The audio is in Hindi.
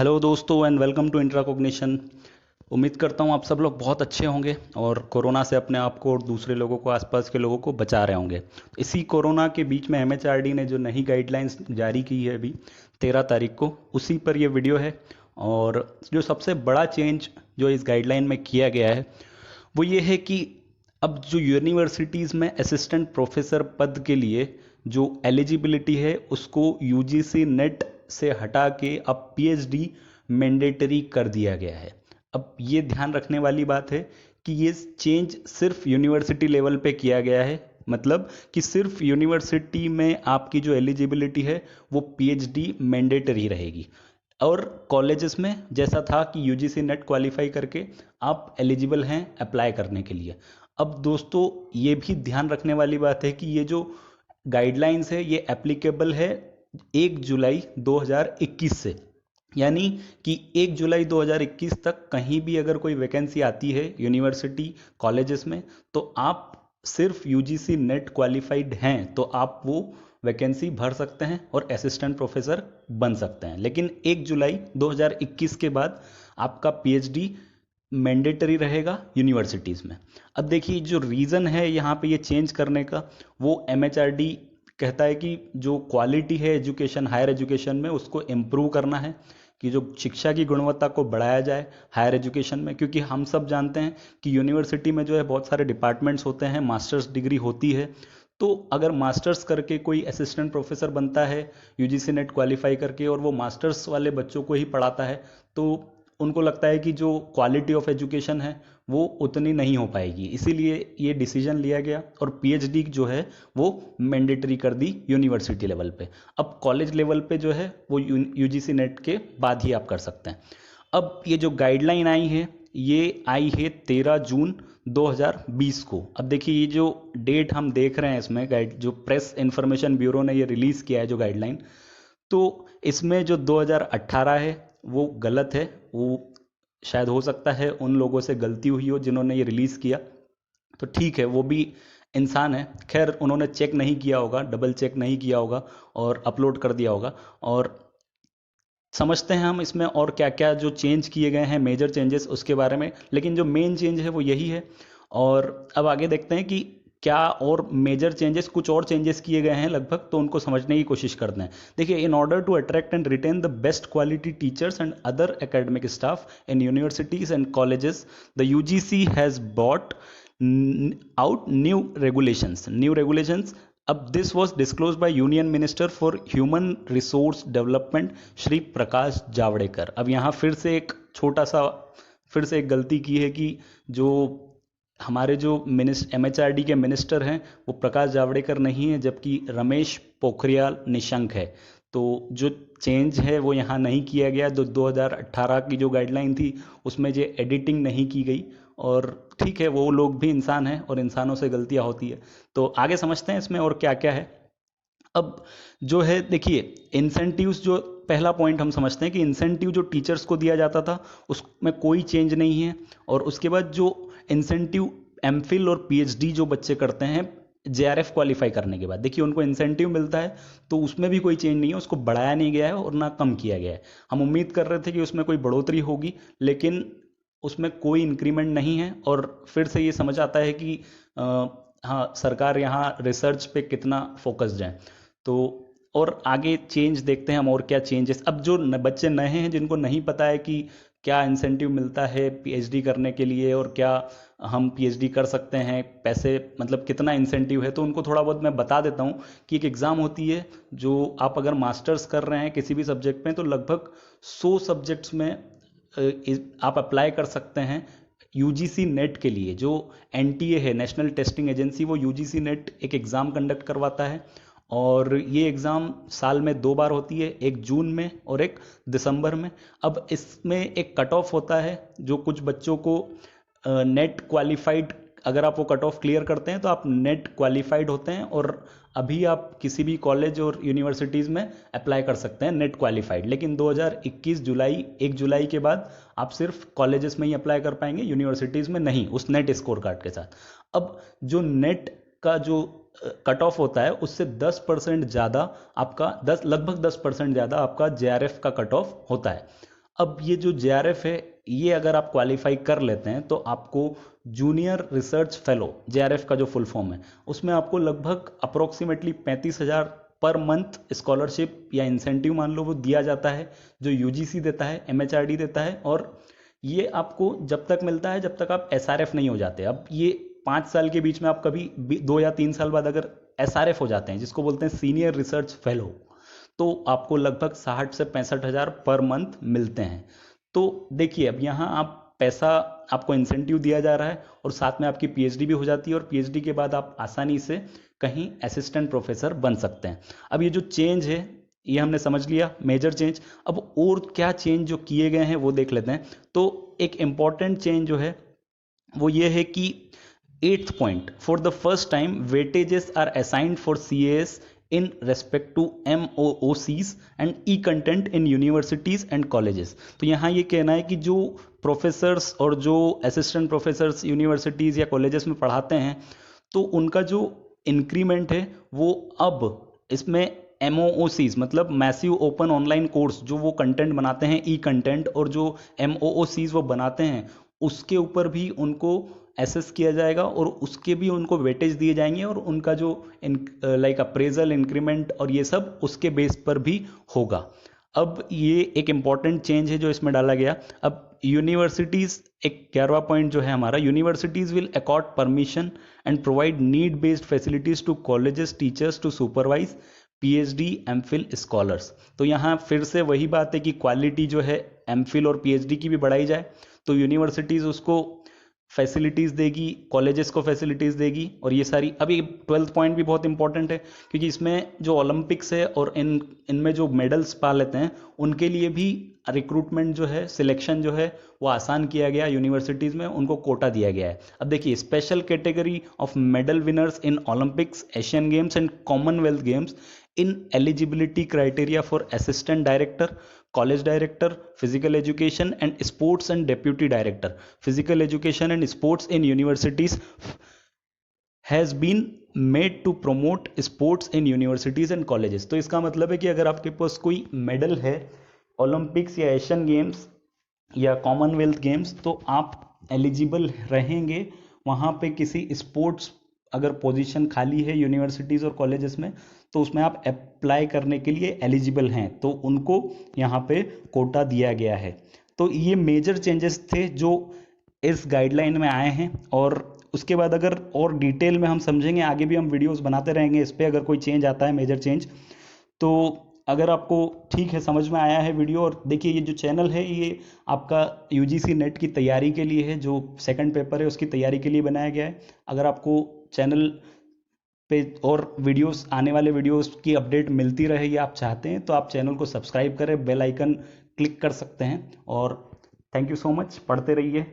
हेलो दोस्तों एंड वेलकम टू इंट्राकॉग्निशन। उम्मीद करता हूँ आप सब लोग बहुत अच्छे होंगे और कोरोना से अपने आप को और दूसरे लोगों को, आसपास के लोगों को बचा रहे होंगे। इसी कोरोना के बीच में एमएचआरडी ने जो नई गाइडलाइंस जारी की है अभी 13 तारीख को, उसी पर ये वीडियो है। और जो सबसे बड़ा चेंज जो इस गाइडलाइन में किया गया है वो ये है कि अब जो यूनिवर्सिटीज़ में असिस्टेंट प्रोफेसर पद के लिए जो एलिजिबिलिटी है उसको यूजीसी नेट से हटा के अब पीएचडी मैंडेटरी कर दिया गया है। अब ये ध्यान रखने वाली बात है कि ये चेंज सिर्फ यूनिवर्सिटी लेवल पे किया गया है, मतलब कि सिर्फ यूनिवर्सिटी में आपकी जो एलिजिबिलिटी है वो पीएचडी मैंडेटरी रहेगी। और कॉलेजेस में जैसा था कि यूजीसी नेट क्वालिफाई करके आप एलिजिबल हैं अप्लाई करने के लिए। अब दोस्तों ये भी ध्यान रखने वाली बात है कि ये जो गाइडलाइंस है ये एप्लीकेबल है 1 जुलाई 2021 से, यानी कि 1 जुलाई 2021 तक कहीं भी अगर कोई वैकेंसी आती है यूनिवर्सिटी कॉलेजेस में तो आप सिर्फ यूजीसी नेट क्वालिफाइड हैं तो आप वो वैकेंसी भर सकते हैं और असिस्टेंट प्रोफेसर बन सकते हैं। लेकिन 1 जुलाई 2021 के बाद आपका पीएचडी मैंडेटरी रहेगा यूनिवर्सिटीज़ में। अब देखिए जो रीज़न है यहाँ पे ये चेंज करने का, वो एमएचआरडी कहता है कि जो क्वालिटी है एजुकेशन, हायर एजुकेशन में उसको इम्प्रूव करना है, कि जो शिक्षा की गुणवत्ता को बढ़ाया जाए हायर एजुकेशन में। क्योंकि हम सब जानते हैं कि यूनिवर्सिटी में जो है बहुत सारे डिपार्टमेंट्स होते हैं, मास्टर्स डिग्री होती है। तो अगर मास्टर्स करके कोई असिस्टेंट प्रोफेसर बनता है यूजीसी नेट क्वालिफाई करके और वो मास्टर्स वाले बच्चों को ही पढ़ाता है तो उनको लगता है कि जो क्वालिटी ऑफ एजुकेशन है वो उतनी नहीं हो पाएगी। इसीलिए ये डिसीजन लिया गया और पीएचडी जो है वो मैंडेटरी कर दी यूनिवर्सिटी लेवल पे। अब कॉलेज लेवल पे जो है वो यूजीसी नेट के बाद ही आप कर सकते हैं। अब ये जो गाइडलाइन आई है ये आई है 13 जून 2020 को। अब देखिए ये जो डेट हम देख रहे हैं इसमें गाइड जो प्रेस इंफॉर्मेशन ब्यूरो ने ये रिलीज़ किया है जो गाइडलाइन, तो इसमें जो 2018 है वो गलत है। वो शायद हो सकता है उन लोगों से गलती हुई हो जिन्होंने ये रिलीज़ किया, तो ठीक है, वो भी इंसान है। खैर उन्होंने चेक नहीं किया होगा, डबल चेक नहीं किया होगा और अपलोड कर दिया होगा। और समझते हैं हम इसमें और क्या क्या जो चेंज किए गए हैं, मेजर चेंजेस उसके बारे में। लेकिन जो मेन चेंज है वो यही है। और अब आगे देखते हैं कि क्या और मेजर चेंजेस, कुछ और चेंजेस किए गए हैं लगभग, तो उनको समझने की कोशिश करते हैं। देखिए, in order to attract and retain the best quality teachers and other academic staff in universities and colleges the UGC has brought out new regulations. अब this was disclose by union minister for human resource development Shri Prakash Javadekar. अब यहाँ फिर से एक गलती की है कि जो हमारे जो एमएचआरडी के मिनिस्टर हैं वो प्रकाश जावड़ेकर नहीं है, जबकि रमेश पोखरियाल निशंक है। तो जो चेंज है वो यहाँ नहीं किया गया। 2018 की जो गाइडलाइन थी उसमें जो एडिटिंग नहीं की गई। और ठीक है, वो लोग भी इंसान हैं और इंसानों से गलतियाँ होती है। तो आगे समझते हैं इसमें और क्या क्या है। अब जो है देखिए, इंसेंटिव्स, जो पहला पॉइंट हम समझते हैं कि इंसेंटिव जो टीचर्स को दिया जाता था उसमें कोई चेंज नहीं है। और उसके बाद जो इंसेंटिव एमफिल और पीएचडी जो बच्चे करते हैं जेआरएफ क्वालिफाई करने के बाद, देखिए उनको इंसेंटिव मिलता है, तो उसमें भी कोई चेंज नहीं है, उसको बढ़ाया नहीं गया है और ना कम किया गया है। हम उम्मीद कर रहे थे कि उसमें कोई बढ़ोतरी होगी, लेकिन उसमें कोई इंक्रीमेंट नहीं है। और फिर से ये समझ आता है कि हाँ, सरकार यहाँ रिसर्च पे कितना फोकस्ड है। तो और आगे चेंज देखते हैं हम और क्या चेंजेस। अब जो बच्चे नए हैं जिनको नहीं पता है कि क्या इंसेंटिव मिलता है पीएचडी करने के लिए और क्या हम पीएचडी कर सकते हैं, पैसे मतलब कितना इंसेंटिव है, तो उनको थोड़ा बहुत मैं बता देता हूँ कि एक एग्ज़ाम होती है जो आप अगर मास्टर्स कर रहे हैं किसी भी सब्जेक्ट में तो लगभग 100 सब्जेक्ट्स में आप अप्लाई कर सकते हैं यूजीसी नेट के लिए। जो एनटीए है, नेशनल टेस्टिंग एजेंसी, वो यूजीसी नेट एक एग्ज़ाम कंडक्ट करवाता है। और ये एग्ज़ाम साल में 2 बार होती है, एक जून में और एक दिसंबर में। अब इसमें एक कट ऑफ होता है जो कुछ बच्चों को नेट क्वालिफाइड, अगर आप वो कट ऑफ क्लियर करते हैं तो आप नेट क्वालिफाइड होते हैं और अभी आप किसी भी कॉलेज और यूनिवर्सिटीज़ में अप्लाई कर सकते हैं नेट क्वालिफाइड। लेकिन 2021 जुलाई 1 जुलाई के बाद आप सिर्फ कॉलेजेस में ही अप्लाई कर पाएंगे, यूनिवर्सिटीज़ में नहीं, उस नेट स्कोर कार्ड के साथ। अब जो नेट का जो कट ऑफ होता है उससे 10% ज़्यादा आपका लगभग 10% ज़्यादा आपका जेआरएफ का कट ऑफ होता है। अब ये जो जेआरएफ है, ये अगर आप क्वालिफाई कर लेते हैं तो आपको जूनियर रिसर्च फेलो, जेआरएफ का जो फुल फॉर्म है, उसमें आपको लगभग अप्रोक्सीमेटली 35,000 पर मंथ स्कॉलरशिप या इंसेंटिव मान लो वो दिया जाता है, जो यूजीसी देता है, एमएचआरडी देता है। और ये आपको जब तक मिलता है जब तक आप एसआरएफ नहीं हो जाते। अब ये 5 साल के बीच में आप कभी 2 या 3 साल बाद अगर एसआरएफ हो जाते हैं, जिसको बोलते हैं सीनियर रिसर्च फेलो, तो आपको लगभग 60 से 65 हज़ार पर मंथ मिलते हैं। तो देखिए, अब यहाँ आप पैसा, आपको इंसेंटिव दिया जा रहा है और साथ में आपकी पीएचडी भी हो जाती है, और पीएचडी के बाद आप आसानी से कहीं असिस्टेंट प्रोफेसर बन सकते हैं। अब ये जो चेंज है, ये हमने समझ लिया मेजर चेंज। अब और क्या चेंज जो किए गए हैं वो देख लेते हैं। तो एक इम्पॉर्टेंट चेंज जो है वो ये है कि 8th point, for the first time weightages are assigned for CAS in respect to MOOCs and e-content in universities and colleges। तो यहाँ ये कहना है कि जो प्रोफेसर्स और जो असिस्टेंट प्रोफेसर्स यूनिवर्सिटीज़ या कॉलेजेस में पढ़ाते हैं, तो उनका जो इंक्रीमेंट है वो अब इसमें MOOCs मतलब मैसिव ओपन ऑनलाइन कोर्स, जो वो कंटेंट बनाते हैं ई कंटेंट, और जो MOOCs वो बनाते हैं उसके ऊपर भी उनको एसेस किया जाएगा और उसके भी उनको वेटेज दिए जाएंगे, और उनका जो लाइक अप्रेजल, इंक्रीमेंट और ये सब उसके बेस पर भी होगा। अब ये एक इम्पॉर्टेंट चेंज है जो इसमें डाला गया। अब यूनिवर्सिटीज़, एक 11वां पॉइंट जो है हमारा, universities will accord permission and provide need based facilities to colleges teachers to supervise PhD MPhil scholars. तो यहाँ फिर से वही बात है कि क्वालिटी जो है एमफिल और पीएचडी की भी बढ़ाई जाए। तो यूनिवर्सिटीज़ उसको फैसिलिटीज़ देगी, कॉलेजेस को फैसिलिटीज़ देगी, और ये सारी। अभी 12th पॉइंट भी बहुत इंपॉर्टेंट है, क्योंकि इसमें जो ओलंपिक्स है और इनमें जो मेडल्स पा लेते हैं उनके लिए भी रिक्रूटमेंट जो है, सिलेक्शन जो है वो आसान किया गया यूनिवर्सिटीज़ में, उनको कोटा दिया गया है। अब देखिए, special category of medal winners in Olympics, Asian Games and Commonwealth Games in eligibility criteria for assistant director, college director, physical education and sports and deputy director physical education and sports in universities has been made to promote sports in universities and colleges. तो इसका मतलब है कि अगर आपके पास कोई मेडल है ओलंपिक्स या एशियन गेम्स या कॉमनवेल्थ गेम्स, तो आप एलिजिबल रहेंगे वहाँ पे किसी स्पोर्ट्स, अगर पोजीशन खाली है यूनिवर्सिटीज़ और कॉलेजेस में, तो उसमें आप अप्लाई करने के लिए एलिजिबल हैं, तो उनको यहाँ पे कोटा दिया गया है। तो ये मेजर चेंजेस थे जो इस गाइडलाइन में आए हैं। और उसके बाद अगर और डिटेल में हम समझेंगे, आगे भी हम वीडियोस बनाते रहेंगे इस पर, अगर कोई चेंज आता है मेजर चेंज। तो अगर आपको ठीक है, समझ में आया है वीडियो, और देखिए ये जो चैनल है ये आपका यूजीसी नेट की तैयारी के लिए है, जो सेकंड पेपर है उसकी तैयारी के लिए बनाया गया है। अगर आपको चैनल पे और वीडियोस, आने वाले वीडियोस की अपडेट मिलती रहे, ये आप चाहते हैं, तो आप चैनल को सब्सक्राइब करें, बेल आइकन क्लिक कर सकते हैं। और थैंक यू सो मच, पढ़ते रहिए।